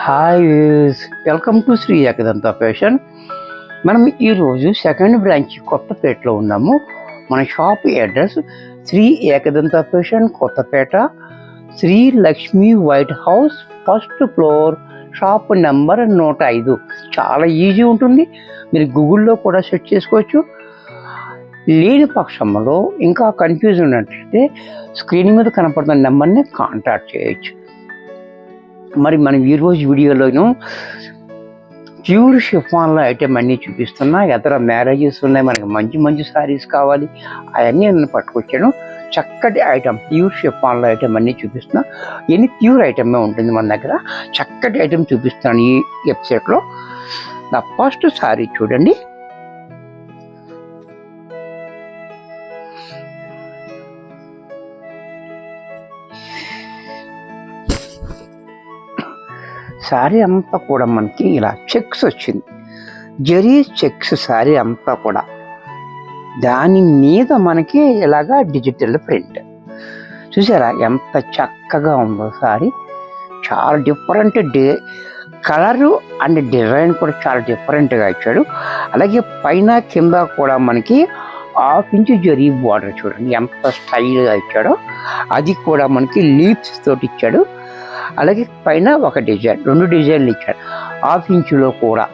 Hi, welcome to Shri Ekadanta fashion. మనం ఈరోజు second branch కొత్తపేటలో ఉన్నాము. మన shop address Shri Ekadanta fashion, Kothapeta, Shri Lakshmi white house, first floor, shop number 105. చాలా ఈజీ ఉంటుంది, మీరు గూగుల్లో కూడా సెర్చ్ చేసుకోవచ్చు. లేని పక్షంలో ఇంకా కన్ఫ్యూజ్ ఉన్నట్లయితే స్క్రీన్ మీద కనపడుతున్న నెంబర్ని కాంటాక్ట్ చేయొచ్చు. మరి మనం ఈరోజు వీడియోలోను ప్యూర్ షిఫాన్లో ఐటెం అన్నీ చూపిస్తున్నా. ఎదర మ్యారేజెస్ ఉన్నాయి, మనకి మంచి మంచి శారీస్ కావాలి, అవన్నీ నేను పట్టుకొచ్చాను. చక్కటి ఐటెం ప్యూర్ షిఫాన్లో ఐటెం అన్నీ చూపిస్తున్నా. ఎన్ని ప్యూర్ ఐటమే ఉంటుంది మన దగ్గర. చక్కటి ఐటెం చూపిస్తాను ఈ వెబ్సైట్లో. నా ఫస్ట్ శారీ చూడండి. శారీ అంతా కూడా మనకి ఇలా చెక్స్ వచ్చింది, జరీ చెక్స్ శారీ అంతా కూడా. దాని మీద మనకి ఇలాగా డిజిటల్ ప్రింట్ చూసారా, ఎంత చక్కగా ఉందో శారీ. చాలా డిఫరెంట్ కలరు అండ్ డిజైన్ కూడా చాలా డిఫరెంట్గా ఇచ్చాడు. అలాగే పైన కింద కూడా మనకి 1/2 ఇంచు జరీ బార్డర్ చూడండి ఎంత స్టైల్గా ఇచ్చాడో. అది కూడా మనకి లీవ్స్ తోటి ఇచ్చాడు. అలాగే పైన ఒక డిజైన్, 2 డిజైన్లు ఇచ్చాడు. 1/2 ఇంచులో కూడా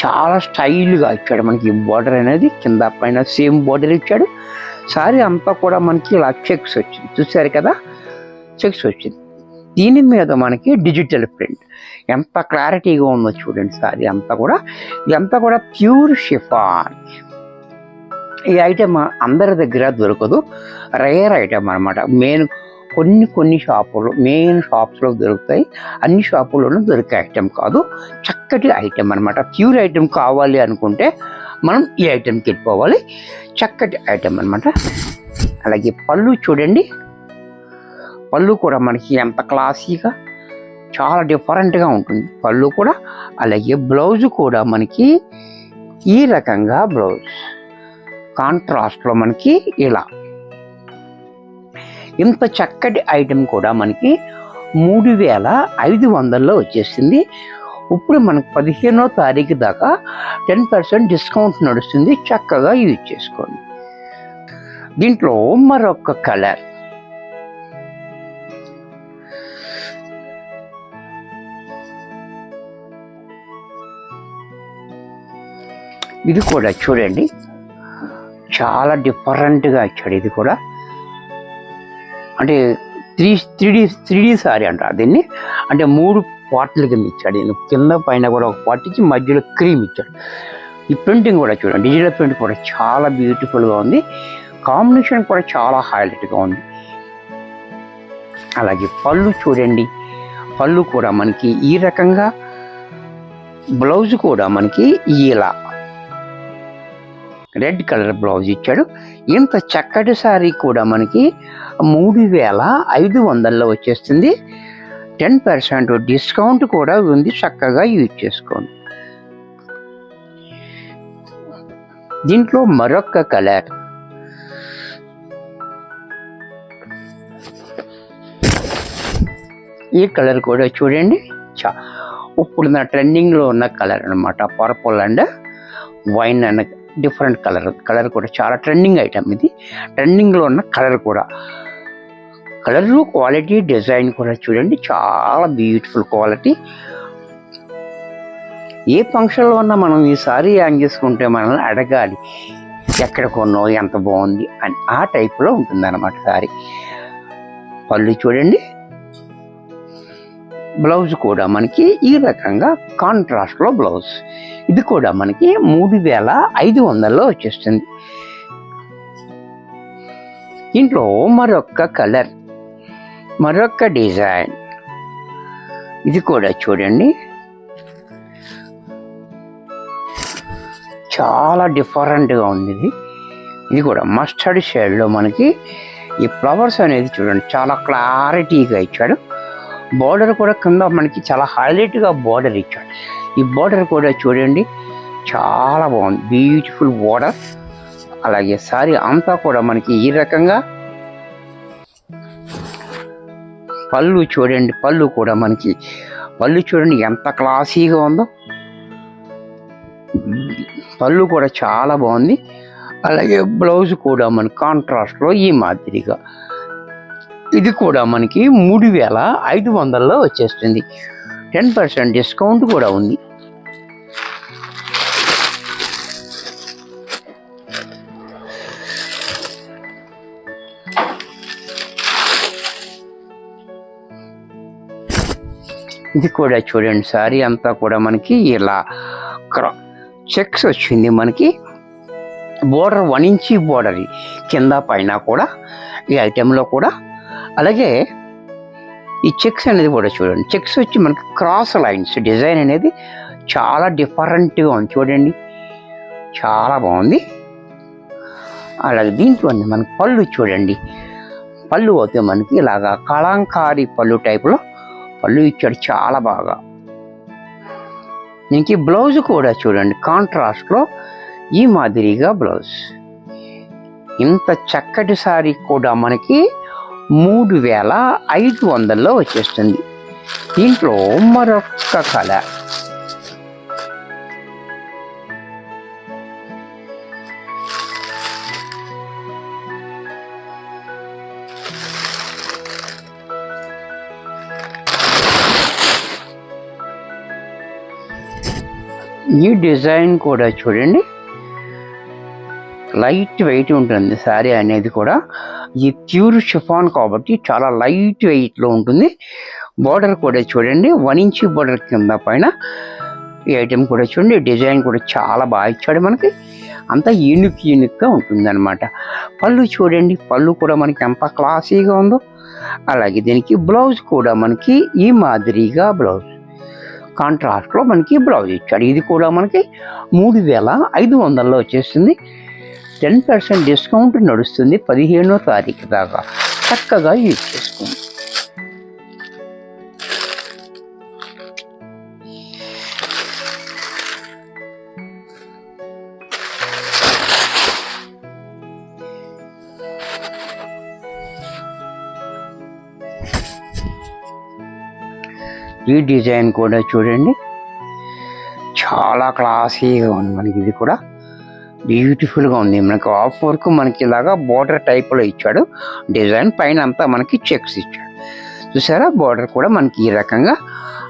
చాలా స్టైల్గా ఇచ్చాడు మనకి బార్డర్ అనేది. కింద పైన సేమ్ బార్డర్ ఇచ్చాడు. సారీ అంతా కూడా మనకి ఇలా చెక్స్ వచ్చింది, చూసారు కదా, చెక్స్ వచ్చింది. దీని మీద మనకి డిజిటల్ ప్రింట్ ఎంత క్లారిటీగా ఉందో చూడండి. సారీ అంతా కూడా, ఇదంతా కూడా ప్యూర్ షిఫాన్. ఈ ఐటమ్ అందరి దగ్గర దొరకదు, రేర్ ఐటమ్ అనమాట. కొన్ని షాపులు, మెయిన్ షాప్స్లో దొరుకుతాయి, అన్ని షాపుల్లోనూ దొరికే ఐటెం కాదు. చక్కటి ఐటెం అనమాట. ప్యూర్ ఐటెం కావాలి అనుకుంటే మనం ఈ ఐటెంకి వెళ్ళిపోవాలి. చక్కటి ఐటెం అనమాట. అలాగే పళ్ళు చూడండి, పళ్ళు కూడా మనకి ఎంత క్లాసీగా చాలా డిఫరెంట్గా ఉంటుంది పళ్ళు కూడా. అలాగే బ్లౌజ్ కూడా మనకి ఈ రకంగా బ్లౌజ్ కాంట్రాస్ట్లో మనకి ఇలా. ఇంత చక్కటి ఐటెం కూడా మనకి 3500లో వచ్చేసింది. ఇప్పుడు మనకు 15వ తారీఖు దాకా 10% డిస్కౌంట్ నడుస్తుంది. చక్కగా యూజ్ చేసుకోండి. దీంట్లో మరొక కలర్, ఇది కూడా చూడండి చాలా డిఫరెంట్గా ఇచ్చాడు. ఇది కూడా అంటే 3D సారీ అంటారు దీన్ని. అంటే 3 పార్ట్ల కింద ఇచ్చాడు. కింద పైన కూడా ఒక పార్ట్ ఇచ్చి మధ్యలో క్రీమ్ ఇచ్చాడు. ఈ ప్రింటింగ్ కూడా చూడండి, డిజిటల్ ప్రింట్ కూడా చాలా బ్యూటిఫుల్గా ఉంది. కాంబినేషన్ కూడా చాలా హైలైట్గా ఉంది. అలాగే పళ్ళు చూడండి, పళ్ళు కూడా మనకి ఈ రకంగా, బ్లౌజ్ కూడా మనకి ఇలా రెడ్ కలర్ బ్లౌజ్ ఇచ్చాడు. ఇంత చక్కటి శారీ కూడా మనకి 3500లో వచ్చేస్తుంది. 10% డిస్కౌంట్ కూడా ఉంది. చక్కగా యూజ్ చేసుకోండి. దీంట్లో మరొక కలర్, ఈ కలర్ కూడా చూడండి. ఇప్పుడు నా ట్రెండింగ్లో ఉన్న కలర్ అనమాట. పర్పుల్ అండ్ వైన్ అన్న డిఫరెంట్ కలర్ కూడా చాలా ట్రెండింగ్ ఐటమ్. ఇది ట్రెండింగ్లో ఉన్న కలర్ కూడా. కలరు క్వాలిటీ డిజైన్ కూడా చూడండి చాలా బ్యూటిఫుల్ క్వాలిటీ. ఏ ఫంక్షన్లో ఉన్నా మనం ఈ సారీ హ్యాంగ్ చేసుకుంటే మనల్ని అడగాలి ఎక్కడ కొన్నావు, ఎంత బాగుంది అని. ఆ టైప్లో ఉంటుంది అన్నమాట సారీ. పళ్ళు చూడండి, బ్లౌజ్ కూడా మనకి ఈ రకంగా కాంట్రాస్ట్లో బ్లౌజ్. ఇది కూడా మనకి 3500లో వచ్చేస్తుంది. ఇంట్లో మరొక కలర్, మరొక డిజైన్, ఇది కూడా చూడండి చాలా డిఫరెంట్గా ఉంది. ఇది కూడా మస్టర్డ్ షేడ్లో మనకి ఈ ఫ్లవర్స్ అనేది చూడండి చాలా క్లారిటీగా ఇచ్చాడు. బార్డర్ కూడా కింద మనకి చాలా హైలైట్గా బార్డర్ ఇచ్చాడు. ఈ బార్డర్ కూడా చూడండి చాలా బాగుంది, బ్యూటిఫుల్ బార్డర్. అలాగే సారీ అంతా కూడా మనకి ఈ రకంగా పళ్ళు చూడండి, పళ్ళు కూడా మనకి పళ్ళు చూడండి ఎంత క్లాసీగా ఉందో. పళ్ళు కూడా చాలా బాగుంది. అలాగే బ్లౌజ్ కూడా మన కాంట్రాస్ట్లో ఈ మాదిరిగా. ఇది కూడా మనకి 3500లో వచ్చేస్తుంది. 10% డిస్కౌంట్ కూడా ఉంది. ఇది కూడా చూడండి, సారీ అంతా కూడా మనకి ఇలా చెక్స్ వచ్చింది. మనకి బోర్డర్ 1 ఇంచ్ బోర్డర్ కింద పైన కూడా ఈ ఐటెంలో కూడా. అలాగే ఈ చెక్స్ అనేది కూడా చూడండి, చెక్స్ వచ్చి మనకి క్రాస్ లైన్స్ డిజైన్ అనేది చాలా డిఫరెంట్గా ఉంది చూడండి, చాలా బాగుంది. అలాగే దీంట్లో మనకి పళ్ళు చూడండి, పళ్ళు అయితే మనకి ఇలాగా కళంకారీ పళ్ళు టైపులో పళ్ళు ఇచ్చాడు, చాలా బాగా. దీనికి బ్లౌజ్ కూడా చూడండి కాంట్రాస్ట్లో ఈ మాదిరిగా బ్లౌజ్. ఇంత చక్కటి సారీ కూడా మనకి 3500లో వచ్చేస్తుంది. దీంట్లో మరొక కలర్, ఈ డిజైన్ కూడా చూడండి, లైట్ వెయిట్ ఉంటుంది శారీ అనేది కూడా. ఈ ప్యూర్ షిఫాన్ కాబట్టి చాలా లైట్ వెయిట్లో ఉంటుంది. బార్డర్ కూడా చూడండి 1 ఇంచ్ బార్డర్ కింద పైన ఈ ఐటెం కూడా చూడండి, డిజైన్ కూడా చాలా బాగా ఇచ్చాడు మనకి. అంతా యూనిక్గా ఉంటుంది అనమాట. పళ్ళు చూడండి, పళ్ళు కూడా మనకి ఎంత క్లాసీగా ఉందో. అలాగే దీనికి బ్లౌజ్ కూడా మనకి ఈ మాదిరిగా బ్లౌజ్ కాంట్రాస్ట్లో మనకి బ్లౌజ్ ఇచ్చాడు. ఇది కూడా మనకి 3500లో వచ్చేస్తుంది. 10% డిస్కౌంట్ నడుస్తుంది 15వ తారీఖు దాకా. చక్కగా యూజ్ చేసుకోండి. ఈ డిజైన్ కూడా చూడండి, చాలా క్లాసీగా ఉంది మనకి. ఇది కూడా బ్యూటిఫుల్గా ఉంది. మనకి ఆఫ్ వర్క్ మనకి ఇలాగా బోర్డర్ టైప్లో ఇచ్చాడు డిజైన్, పైన అంతా మనకి చెక్స్ ఇచ్చాడు చూసారా. బోర్డర్ కూడా మనకి ఈ రకంగా.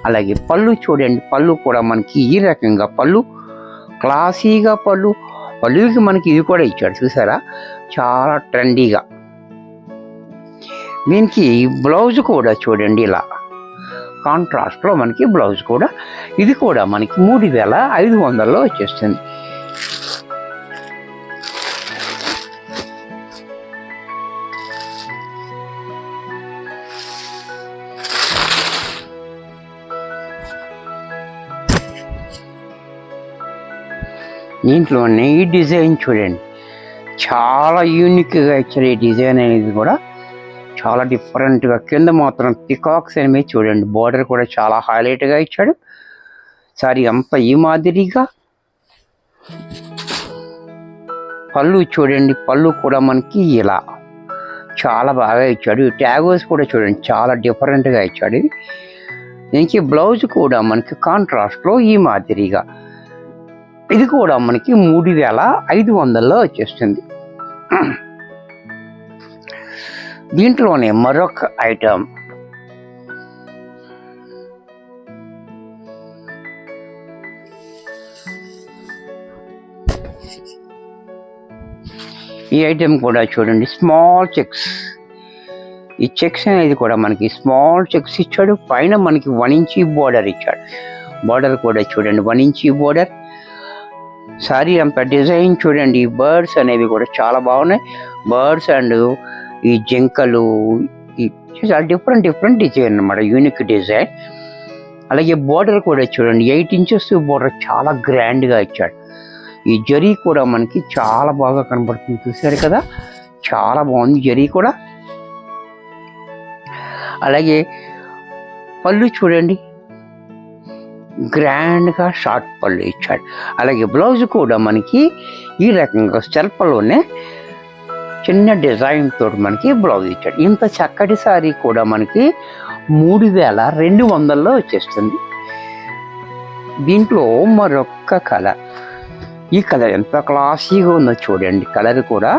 అలాగే పళ్ళు చూడండి, పళ్ళు కూడా మనకి ఈ రకంగా పళ్ళు క్లాసీగా పళ్ళుకి మనకి ఇది కూడా ఇచ్చాడు చూసారా, చాలా ట్రెండీగా. దీనికి బ్లౌజ్ కూడా చూడండి ఇలా కాంట్రాస్ట్లో మనకి బ్లౌజ్ కూడా. ఇది కూడా మనకి 3500లో వచ్చేస్తుంది. దీంట్లోనే ఈ డిజైన్ చూడండి, చాలా యూనిక్గా ఇచ్చారు. ఈ డిజైన్ అనేది కూడా చాలా డిఫరెంట్గా. కింద మాత్రం పికాక్స్ అనేవి చూడండి, బోర్డర్ కూడా చాలా హైలైట్గా ఇచ్చాడు. సారీ అంతా ఈ మాదిరిగా. పళ్ళు చూడండి, పళ్ళు కూడా మనకి ఇలా చాలా బాగా ఇచ్చాడు. ట్యాగోస్ కూడా చూడండి, చాలా డిఫరెంట్గా ఇచ్చాడు. దీనికి బ్లౌజ్ కూడా మనకి కాంట్రాస్ట్లో ఈ మాదిరిగా. ఇది కూడా మనకి 3500లో వచ్చేస్తుంది. దీంట్లోనే మరొక ఐటమ్, ఈ ఐటెం కూడా చూడండి, స్మాల్ చెక్స్. ఈ చెక్స్ అనేది కూడా మనకి స్మాల్ చెక్స్ ఇచ్చాడు. పైన మనకి 1 ఇంచ్ బోర్డర్ ఇచ్చాడు. బోర్డర్ కూడా చూడండి 1 ఇంచ్ బోర్డర్. సారీ అంత డిజైన్ చూడండి, బర్డ్స్ అనేవి కూడా చాలా బాగున్నాయి. బర్డ్స్ అండ్ ఈ జింకలు, ఈ చాలా డిఫరెంట్ డిజైన్ అన్నమాట, యూనిక్ డిజైన్. అలాగే బోర్డర్ కూడా చూడండి 8 ఇంచెస్ బోర్డర్, చాలా గ్రాండ్గా ఇచ్చాడు. ఈ జరీ కూడా మనకి చాలా బాగా కనబడుతుంది చూసారు కదా, చాలా బాగుంది జరీ కూడా. అలాగే పళ్ళు చూడండి, గ్రాండ్గా షార్ట్ పళ్ళు ఇచ్చాడు. అలాగే బ్లౌజ్ కూడా మనకి ఈ రకంగా సెల్ఫ్లోనే చిన్న డిజైన్ తోటి మనకి బ్లౌజ్ ఇచ్చాడు. ఇంత చక్కటి సారీ కూడా మనకి 3200లో వచ్చేస్తుంది. దీంట్లో మరొక్క కలర్, ఈ కలర్ ఎంత క్లాసీగా ఉందో చూడండి. కలర్ కూడా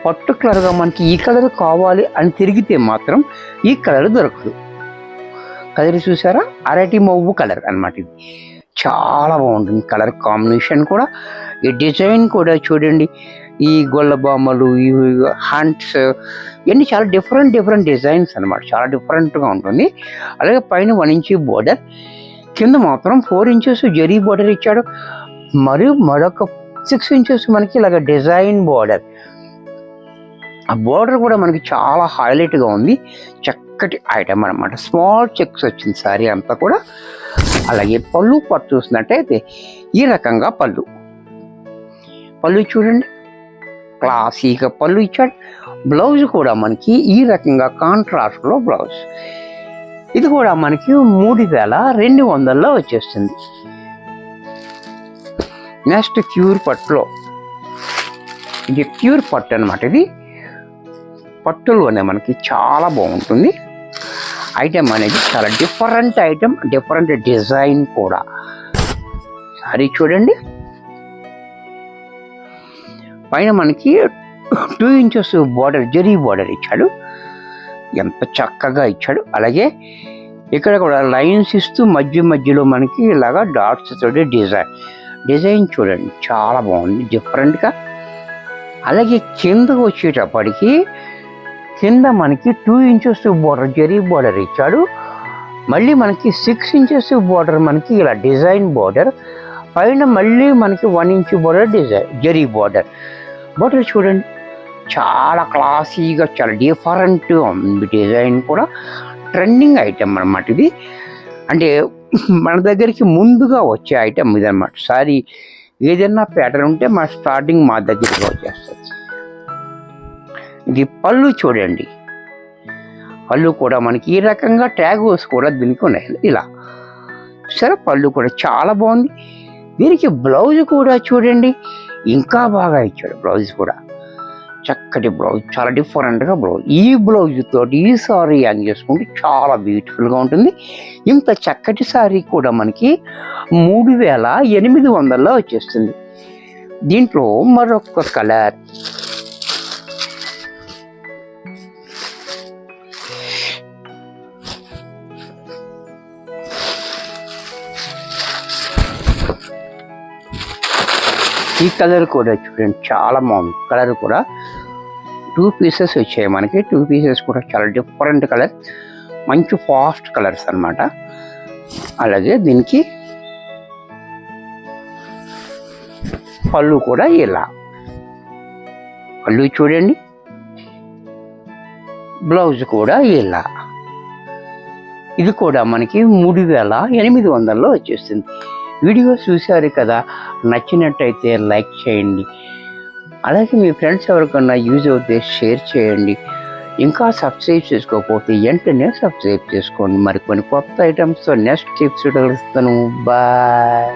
పర్టికులర్గా మనకి ఈ కలర్ కావాలి అని తిరిగితే మాత్రం ఈ కలర్ దొరకదు. కలర్ చూసారా, అరటి మొవ్వు కలర్ అన్నమాట. ఇది చాలా బాగుంటుంది కలర్ కాంబినేషన్ కూడా. ఈ డిజైన్ కూడా చూడండి, ఈ గొల్ల బొమ్మలు, ఈ హ్యాండ్స్, ఇవన్నీ చాలా డిఫరెంట్ డిజైన్స్ అన్నమాట. చాలా డిఫరెంట్గా ఉంటుంది. అలాగే పైన 1 ఇంచ్ బోర్డర్, కింద మాత్రం 4 ఇంచెస్ జరీ బోర్డర్ ఇచ్చాడు. మరియు మరొక 6 ఇంచెస్ మనకి ఇలాగ డిజైన్ బోర్డర్. ఆ బోర్డర్ కూడా మనకి చాలా హైలైట్గా ఉంది. చక్కటి ఐటమ్ అనమాట. స్మాల్ చెక్స్ వచ్చింది సారీ అంతా కూడా. అలాగే పళ్ళు పట్టు చూసినట్టయితే ఈ రకంగా పళ్ళు చూడండి, క్లాసీగా పళ్ళు ఇచ్చాడు. బ్లౌజ్ కూడా మనకి ఈ రకంగా కాంట్రాస్ట్లో బ్లౌజ్. ఇది కూడా మనకి 3200లో వచ్చేస్తుంది. నెక్స్ట్ ప్యూర్ పట్టులో, ఇది ప్యూర్ పట్టు అనమాట. ఇది పట్టులోనే మనకి చాలా బాగుంటుంది. ఐటమ్ అనేది చాలా డిఫరెంట్ ఐటమ్, డిఫరెంట్ డిజైన్ కూడా. సారీ చూడండి, పైన మనకి 2 ఇంచెస్ బార్డర్, జరీ బార్డర్ ఇచ్చాడు. ఎంత చక్కగా ఇచ్చాడు. అలాగే ఇక్కడ కూడా లైన్స్ ఇస్తూ మధ్యలో మనకి ఇలాగా డాట్స్ తోటి డిజైన్ చూడండి, చాలా బాగుంది డిఫరెంట్గా. అలాగే కిందకు వచ్చేటప్పటికి కింద మనకి 2 ఇంచెస్ బార్డర్, జరీ బార్డర్ ఇచ్చాడు. మళ్ళీ మనకి 6 ఇంచెస్ బార్డర్, మనకి ఇలా డిజైన్ బార్డర్. పైన మళ్ళీ మనకి 1 inch border, design zari border. Border చూడండి, చాలా క్లాసీగా, చాలా డిఫరెంట్ ఉంది డిజైన్ కూడా. ట్రెండింగ్ ఐటమ్ అన్నమాట ఇది. అంటే మన దగ్గరికి ముందుగా వచ్చే ఐటమ్ ఇది అన్నమాట. సారీ ఏదైనా ప్యాటర్న్ ఉంటే మన స్టార్టింగ్ మా దగ్గరికి వచ్చేస్తుంది. ఇది పళ్ళు చూడండి, పళ్ళు కూడా మనకి ఈ రకంగా ట్యాగోస్ కూడా దీనికి ఉన్నాయి. ఇలా సరే, పళ్ళు కూడా చాలా బాగుంది. దీనికి బ్లౌజ్ కూడా చూడండి, ఇంకా బాగా ఇచ్చాడు. బ్లౌజ్ కూడా చక్కటి బ్లౌజ్, చాలా డిఫరెంట్గా బ్లౌజ్. ఈ బ్లౌజ్ తోటి ఈ సారీ యాంగ్ చేసుకుంటే చాలా బ్యూటిఫుల్గా ఉంటుంది. ఇంత చక్కటి సారీ కూడా మనకి 3800లో వచ్చేస్తుంది. దీంట్లో మరొక కలర్, ఈ కలర్ కూడా చూడండి, చాలా బాగుంది. కలర్ కూడా 2 పీసెస్ వచ్చాయి మనకి. 2 పీసెస్ కూడా చాలా డిఫరెంట్ కలర్, మంచి ఫాస్ట్ కలర్స్ అన్నమాట. అలాగే దీనికి పళ్ళు కూడా ఇలా, పళ్ళు చూడండి, బ్లౌజ్ కూడా ఇలా. ఇది కూడా మనకి 3800లో వచ్చేస్తుంది. వీడియో చూశారు కదా, నచ్చినట్టయితే లైక్ చేయండి. అలాగే మీ ఫ్రెండ్స్ ఎవరికన్నా యూజ్ అవుతే షేర్ చేయండి. ఇంకా సబ్స్క్రైబ్ చేసుకోకపోతే వెంటనే సబ్స్క్రైబ్ చేసుకోండి. మరికొన్ని కొత్త ఐటమ్స్తో నెక్స్ట్ ఎపిసోడ్ కలుస్తాను. బాయ్.